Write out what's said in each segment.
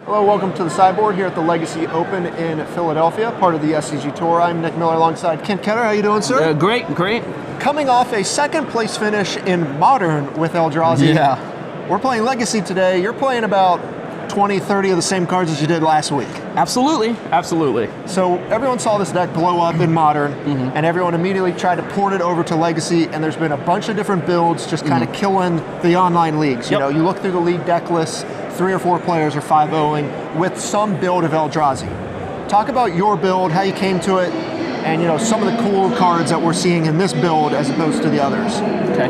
Hello, welcome to the sideboard here at the Legacy Open in Philadelphia, part of the SCG Tour. I'm Nick Miller alongside Kent Ketter. How you doing, sir? Great. Coming off a second place finish in Modern with Eldrazi. Yeah. We're playing Legacy today. You're playing about 20, 30 of the same cards as you did last week. Absolutely. So everyone saw this deck blow up in Modern, and everyone immediately tried to port it over to Legacy, and there's been a bunch of different builds just kind of killing the online leagues. You know, you look through the league deck lists, 3 or 4 players are 5-0ing with some build of Eldrazi. Talk about your build, how you came to it, and some of the cool cards that we're seeing in this build as opposed to the others. Okay.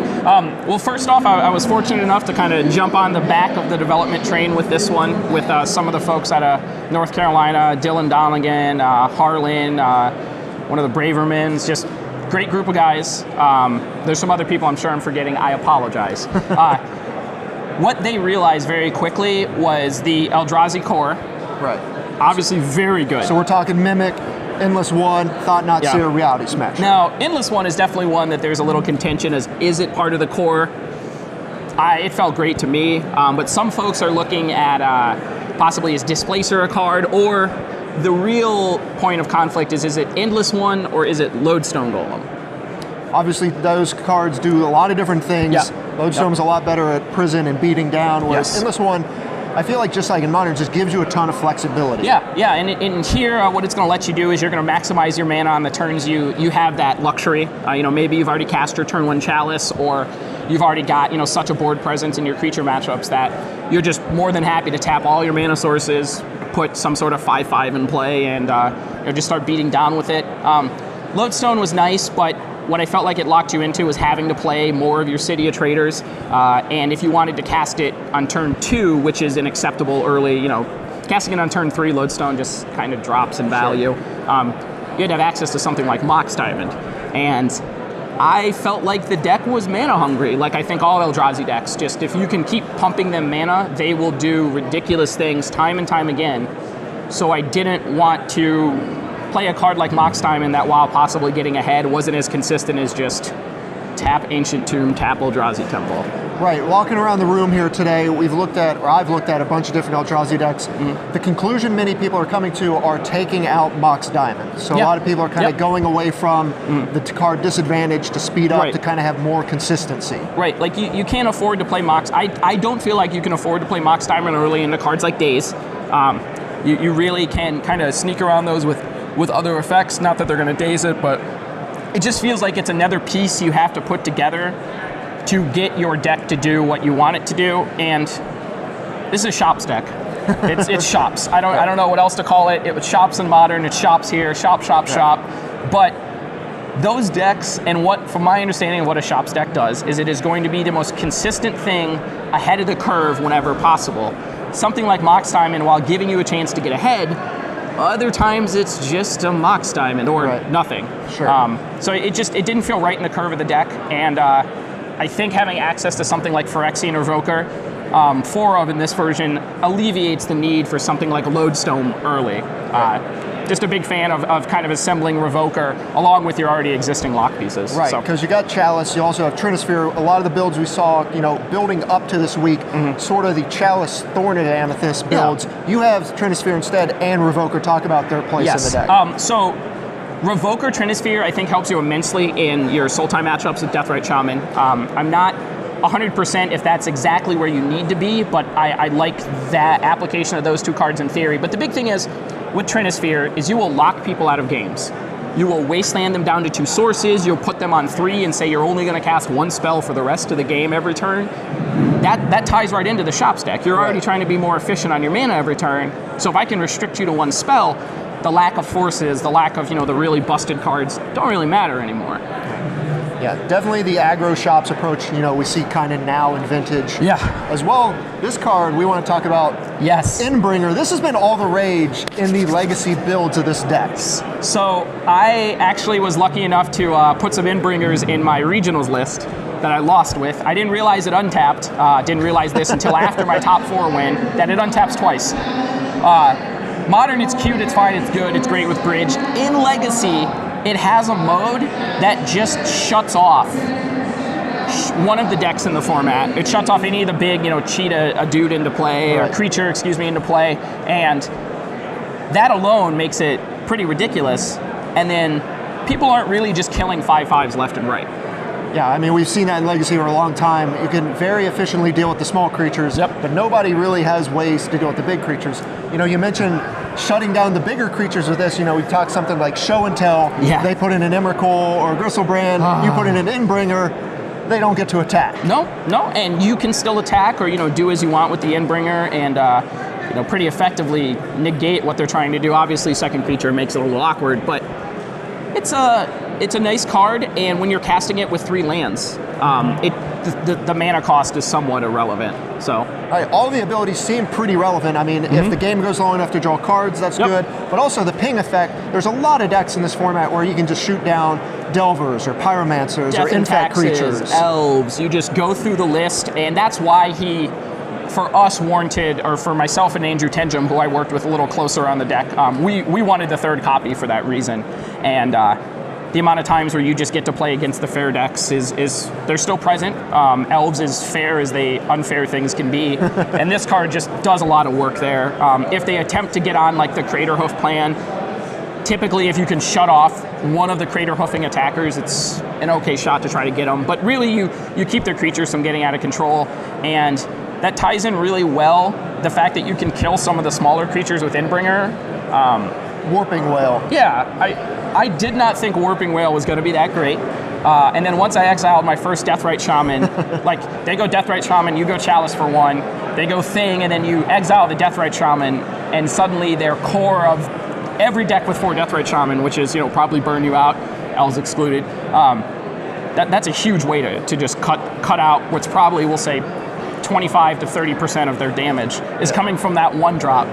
Well, first off, I was fortunate enough to kind of jump on the back of the development train with this one, with some of the folks out of North Carolina, Dylan Donegan, Harlan, one of the Bravermans, just great group of guys. There's some other people I'm sure I'm forgetting. I apologize. What they realized very quickly was the Eldrazi core. Right. Obviously very good. So we're talking Mimic, Endless One, Thought Not Seer, Reality Smash. Now, Endless One is definitely one that there's a little contention as, is it part of the core? It felt great to me, but some folks are looking at possibly as Displacer a card, or the real point of conflict is it Endless One or is it Lodestone Golem? Obviously, those cards do a lot of different things. Lodestone's a lot better at prison and beating down, whereas Endless One, I feel like just like in Modern, just gives you a ton of flexibility. And in here, what it's going to let you do is you're going to maximize your mana on the turns you have that luxury. Maybe you've already cast your turn 1 Chalice, or you've already got such a board presence in your creature matchups that you're just more than happy to tap all your mana sources, put some sort of 5/5 in play, and just start beating down with it. Lodestone was nice, but what I felt like it locked you into was having to play more of your City of Traders, and if you wanted to cast it on turn 2, which is an acceptable early, casting it on turn 3, Lodestone just kind of drops in value. You had to have access to something like Mox Diamond, and I felt like the deck was mana hungry, like I think all Eldrazi decks. Just if you can keep pumping them mana, they will do ridiculous things time and time again. So I didn't want to play a card like Mox Diamond that, while possibly getting ahead, wasn't as consistent as just tap Ancient Tomb, tap Eldrazi Temple. Right, walking around the room here today, I've looked at a bunch of different Eldrazi decks. The conclusion many people are coming to are taking out Mox Diamond. So a lot of people are kind of going away from the card disadvantage to speed up to kind of have more consistency. Right, like you can't afford to play Mox. I don't feel like you can afford to play Mox Diamond early into cards like Daze. You really can kind of sneak around those with other effects. Not that they're going to daze it, but it just feels like it's another piece you have to put together to get your deck to do what you want it to do. And this is a shops deck. It's shops. I don't know what else to call it. It was shops in Modern. It's shops here. Shop. But those decks, and what, from my understanding of what a shops deck does, is it is going to be the most consistent thing ahead of the curve whenever possible. Something like Mox Diamond, while giving you a chance to get ahead, other times it's just a Mox Diamond or nothing. So it didn't feel right in the curve of the deck, and I think having access to something like Phyrexian Revoker, 4 of in this version, alleviates the need for something like Lodestone early. Just a big fan of kind of assembling Revoker along with your already existing lock pieces. Right, because you got Chalice, you also have Trinisphere. A lot of the builds we saw, building up to this week, sort of the Chalice, Thorn and Amethyst builds. You have Trinisphere instead and Revoker. Talk about their place in the deck. So Revoker Trinisphere, I think, helps you immensely in your Sultai matchups with Deathrite Shaman. I'm not 100% if that's exactly where you need to be, but I like that application of those 2 cards in theory. But the big thing is, with Trinisphere, is you will lock people out of games. You will wasteland them down to 2 sources, you'll put them on 3 and say you're only going to cast 1 spell for the rest of the game every turn. That ties right into the shops deck. You're already trying to be more efficient on your mana every turn, so if I can restrict you to 1 spell, the lack of forces, the lack of the really busted cards don't really matter anymore. Yeah, definitely the aggro shops approach, we see kind of now in Vintage. As well, this card we want to talk about. Inbringer. This has been all the rage in the Legacy builds of this deck. So I actually was lucky enough to put some Inbringers in my regionals list that I lost with. I didn't realize it untapped. Didn't realize this until after my top 4 win, that it untaps twice. Modern, it's cute, it's fine, it's good, it's great with Bridge. In Legacy, it has a mode that just shuts off one of the decks in the format. It shuts off any of the big, cheat a dude into play, or creature, into play, and that alone makes it pretty ridiculous. And then people aren't really just killing 5/5s left and right. Yeah, I mean, we've seen that in Legacy for a long time. You can very efficiently deal with the small creatures, but nobody really has ways to deal with the big creatures. You mentioned shutting down the bigger creatures with this. We talked something like Show and Tell. Yeah. They put in an Emrakul or a Gristlebrand. You put in an Endbringer. They don't get to attack. No, and you can still attack or, do as you want with the Endbringer and, pretty effectively negate what they're trying to do. Obviously, second creature makes it a little awkward, but it's a nice card, and when you're casting it with 3 lands, the mana cost is somewhat irrelevant. So, all right, all the abilities seem pretty relevant. I mean, if the game goes long enough to draw cards, that's good. But also the ping effect. There's a lot of decks in this format where you can just shoot down Delvers or Pyromancers or Infect creatures, Elves. You just go through the list, and that's why he, for us, warranted, or for myself and Andrew Tenjum, who I worked with a little closer on the deck, we wanted the 3rd copy for that reason. And the amount of times where you just get to play against the fair decks is they're still present. Elves is fair as they unfair things can be, and this card just does a lot of work there. If they attempt to get on like the Crater Hoof plan, typically if you can shut off one of the Crater Hoofing attackers, it's an okay shot to try to get them. But really, you keep their creatures from getting out of control, and that ties in really well the fact that you can kill some of the smaller creatures with Endbringer. Warping Whale. Yeah, I did not think Warping Whale was going to be that great. And then once I exiled my first Deathrite Shaman, they go Deathrite Shaman, you go Chalice for 1, they go Thing, and then you exile the Deathrite Shaman, and suddenly their core of every deck with 4 Deathrite Shaman, which is, probably burn you out, Elves excluded, that's a huge way to just cut out what's probably, we'll say, 25 to 30% of their damage is coming from that 1 drop.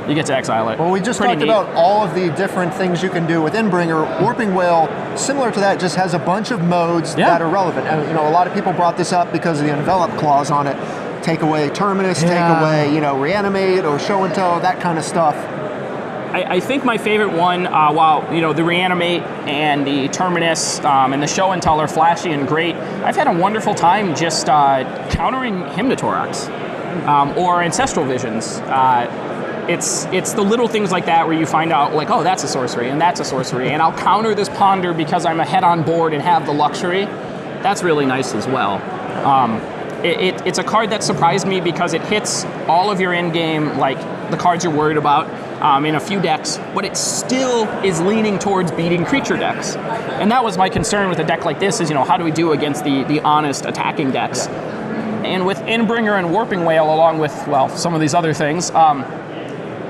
You get to exile it. Well, we just talked about all of the different things you can do with Endbringer. Warping Whale, similar to that, just has a bunch of modes that are relevant. And, a lot of people brought this up because of the envelop clause on it. Take away Terminus, take away, Reanimate or Show and Tell, that kind of stuff. I think my favorite one, while the Reanimate and the Terminus and the Show and Tell are flashy and great, I've had a wonderful time just countering Hymnothorax or Ancestral Visions. It's the little things like that where you find out, like, oh, that's a sorcery, and that's a sorcery, and I'll counter this Ponder because I'm ahead on board and have the luxury. That's really nice as well. It's a card that surprised me because it hits all of your in-game, like, the cards you're worried about in a few decks, but it still is leaning towards beating creature decks. And that was my concern with a deck like this is, how do we do against the honest attacking decks? And with Endbringer and Warping Whale, along with, some of these other things,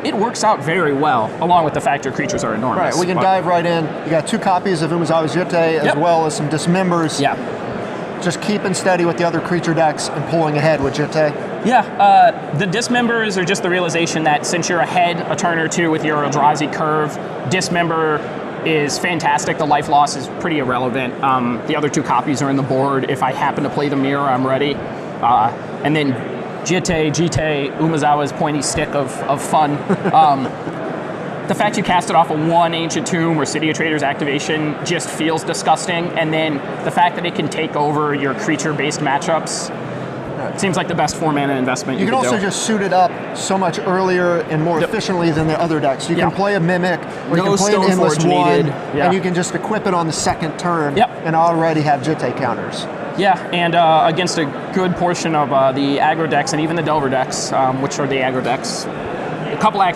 it works out very well, along with the fact your creatures are enormous. Right, we can dive right in. You got 2 copies of Umezawa's Jitte, as well as some Dismembers. Yeah. Just keeping steady with the other creature decks and pulling ahead with Jitte. Yeah, the Dismembers are just the realization that since you're ahead a turn or 2 with your Eldrazi curve, Dismember is fantastic. The life loss is pretty irrelevant. The other 2 copies are in the board. If I happen to play the mirror, I'm ready. And then Jitte, Umezawa's pointy stick of fun. The fact you cast it off of 1 Ancient Tomb or City of Traders activation just feels disgusting, and then the fact that it can take over your creature-based matchups seems like the best 4-mana investment you can also just suit it up so much earlier and more efficiently than the other decks. You can play a Mimic, or you can play an Endless One, and you can just equip it on the 2nd turn and already have Jitte counters. Yeah, and against a good portion of the aggro decks and even the Delver decks, which are the aggro decks,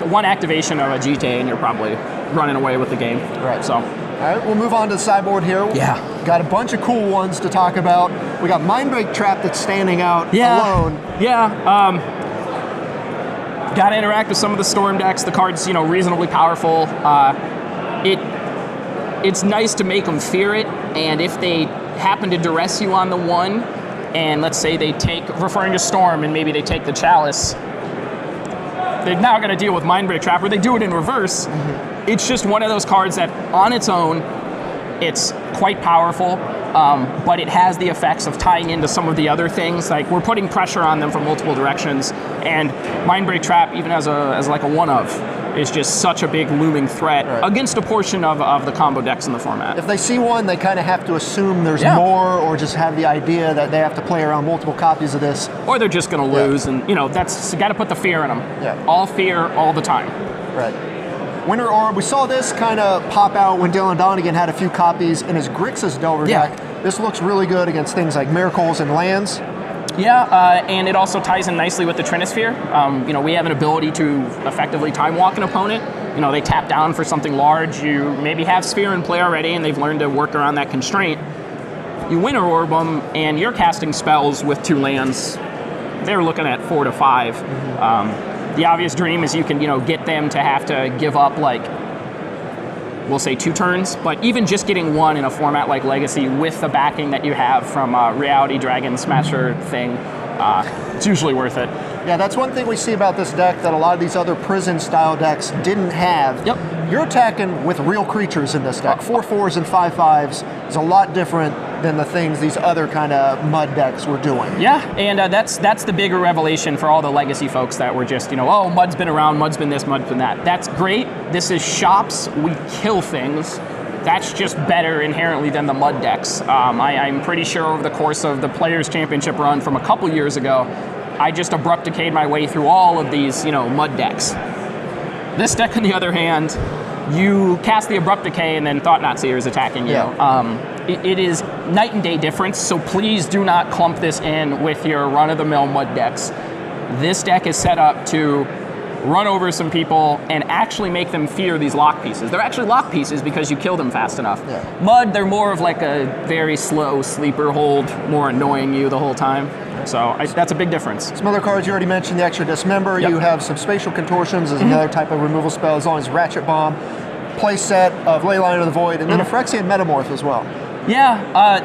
one activation of a Jitte and you're probably running away with the game. Right. So, all right, we'll move on to the sideboard here. Yeah. Got a bunch of cool ones to talk about. We got Mindbreak Trap that's standing out alone. Yeah. Got to interact with some of the Storm decks. The card's reasonably powerful. It's nice to make them fear it, and if they happen to duress you on the 1, and let's say they take, referring to Storm, and maybe they take the Chalice, they're now going to deal with Mindbreak Trap, or they do it in reverse. Mm-hmm. It's just one of those cards that, on its own, it's quite powerful, but it has the effects of tying into some of the other things. Like, we're putting pressure on them from multiple directions, and Mindbreak Trap, even as like a one-of, is just such a big looming threat against a portion of the combo decks in the format. If they see one, they kind of have to assume there's more, or just have the idea that they have to play around multiple copies of this. Or they're just going to lose, and that's, you got to put the fear in them. Yeah. All fear, all the time. Right. Winter Orb, we saw this kind of pop out when Dylan Donegan had a few copies in his Grixis Delver deck. This looks really good against things like Miracles and lands. Yeah, and it also ties in nicely with the Trinisphere. We have an ability to effectively time walk an opponent. They tap down for something large. You maybe have Sphere in play already, and they've learned to work around that constraint. You Winter Orb them, and you're casting spells with 2 lands. They're looking at 4 to 5. The obvious dream is you can, get them to have to give up, like, we'll say 2 turns, but even just getting 1 in a format like Legacy with the backing that you have from Reality Dragon Smasher thing, it's usually worth it. Yeah, that's one thing we see about this deck that a lot of these other prison-style decks didn't have. Yep. You're attacking with real creatures in this deck. 4/4s and 5/5s is a lot different than the things these other kind of mud decks were doing. Yeah, and that's the bigger revelation for all the Legacy folks that were just, oh, Mud's been around, Mud's been this, Mud's been that. That's great. This is Shops. We kill things. That's just better inherently than the Mud decks. I'm pretty sure over the course of the Players' Championship run from a couple years ago, I just abrupt decayed my way through all of these, Mud decks. This deck, on the other hand, you cast the Abrupt Decay and then Thought Knot Seer is attacking you. Yeah. It is night and day difference, so please do not clump this in with your run-of-the-mill Mud decks. This deck is set up to run over some people and actually make them fear these lock pieces. They're actually lock pieces because you kill them fast enough. Yeah. Mud, they're more of like a very slow sleeper hold, more annoying you the whole time. So that's a big difference. Some other cards you already mentioned, the extra Dismember. Yep. You have some Spatial Contortions as another type of removal spell, as long as Ratchet Bomb. Play set of Leyline of the Void, and then a Phyrexian Metamorph as well. Yeah,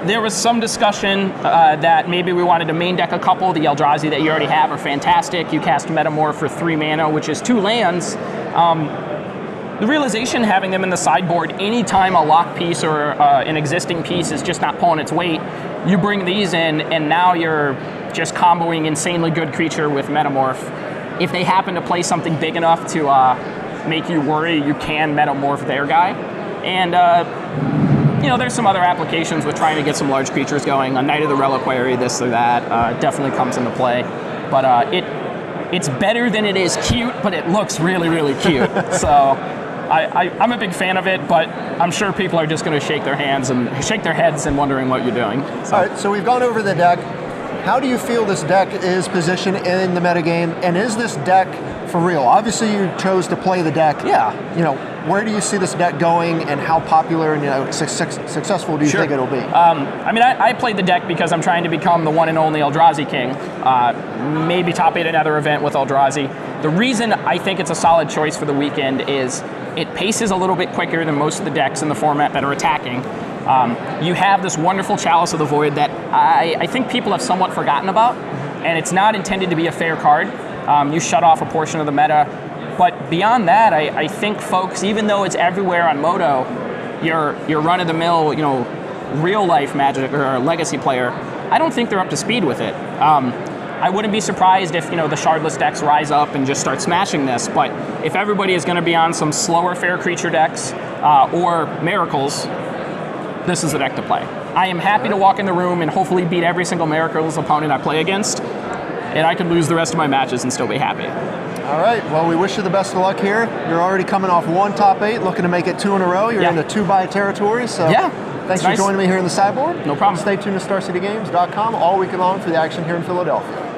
there was some discussion that maybe we wanted to main deck a couple. The Eldrazi that you already have are fantastic. You cast Metamorph for 3 mana, which is 2 lands. The realization having them in the sideboard, anytime a lock piece or an existing piece is just not pulling its weight, you bring these in, and now you're just comboing insanely good creature with Metamorph. If they happen to play something big enough to make you worry, you can Metamorph their guy. And there's some other applications with trying to get some large creatures going. A Knight of the Reliquary, this or that, definitely comes into play. But it's better than it is cute, but it looks really, really cute. So I'm a big fan of it, but I'm sure people are just going to shake their heads and wondering what you're doing. So. All right, so we've gone over the deck. How do you feel this deck is positioned in the metagame, and is this deck for real? Obviously, you chose to play the deck. Yeah. Where do you see this deck going, and how popular and successful do you think it'll be? I played the deck because I'm trying to become the one and only Eldrazi king. Maybe top 8 another event with Eldrazi. The reason I think it's a solid choice for the weekend is it paces a little bit quicker than most of the decks in the format that are attacking. You have this wonderful Chalice of the Void that I think people have somewhat forgotten about, and it's not intended to be a fair card. You shut off a portion of the meta, but beyond that, I think folks, even though it's everywhere on Moto, your run-of-the-mill, real-life Magic or Legacy player, I don't think they're up to speed with it. I wouldn't be surprised if the Shardless decks rise up and just start smashing this, but if everybody is going to be on some slower fair creature decks or Miracles, this is the deck to play. I am happy to walk in the room and hopefully beat every single Miracles opponent I play against, and I could lose the rest of my matches and still be happy. All right, well, we wish you the best of luck here. You're already coming off 1 top 8, looking to make it 2 in a row. You're in the 2-bye territory, so thanks for joining me here in the sideboard. No problem. Stay tuned to StarCityGames.com all week long for the action here in Philadelphia.